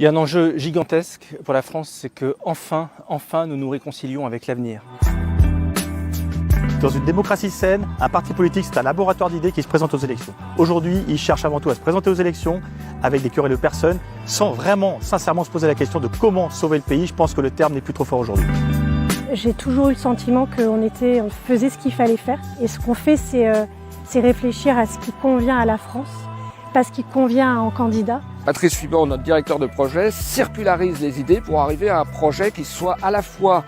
Il y a un enjeu gigantesque pour la France, c'est que enfin, nous nous réconcilions avec l'avenir. Dans une démocratie saine, un parti politique, c'est un laboratoire d'idées qui se présente aux élections. Aujourd'hui, il cherche avant tout à se présenter aux élections avec des querelles de personnes, sans vraiment, sincèrement se poser la question de comment sauver le pays. Je pense que le terme n'est plus trop fort aujourd'hui. J'ai toujours eu le sentiment qu'on faisait ce qu'il fallait faire. Et ce qu'on fait, c'est réfléchir à ce qui convient à la France, pas ce qui convient en candidat. Patrice Fibon, notre directeur de projet, circularise les idées pour arriver à un projet qui soit à la fois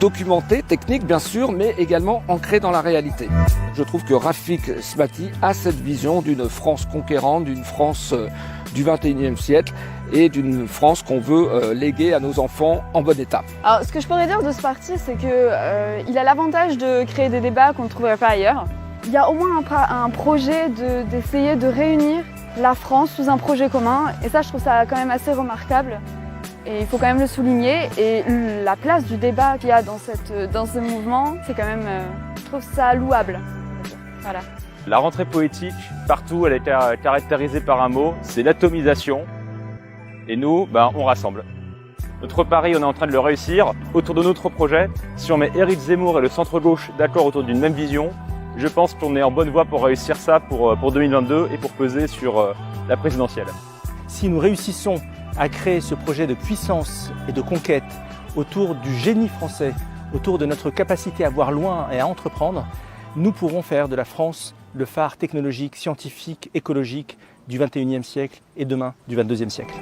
documenté, technique bien sûr, mais également ancré dans la réalité. Je trouve que Rafik Smati a cette vision d'une France conquérante, d'une France du 21e siècle et d'une France qu'on veut léguer à nos enfants en bon état. Alors, ce que je pourrais dire de ce parti, c'est qu'il a l'avantage de créer des débats qu'on ne trouverait pas ailleurs. Il y a au moins un projet d'essayer de réunir la France sous un projet commun, et ça, je trouve ça quand même assez remarquable. Et il faut quand même le souligner. Et la place du débat qu'il y a dans ce mouvement, c'est quand même, je trouve ça louable. Voilà. La rentrée poétique, partout, elle est caractérisée par un mot, c'est l'atomisation. Et nous, on rassemble. Notre pari, on est en train de le réussir. Autour de notre projet, si on met Éric Zemmour et le centre-gauche d'accord autour d'une même vision, je pense qu'on est en bonne voie pour réussir ça pour 2022 et pour peser sur la présidentielle. Si nous réussissons à créer ce projet de puissance et de conquête autour du génie français, autour de notre capacité à voir loin et à entreprendre, nous pourrons faire de la France le phare technologique, scientifique, écologique du 21e siècle et demain du 22e siècle.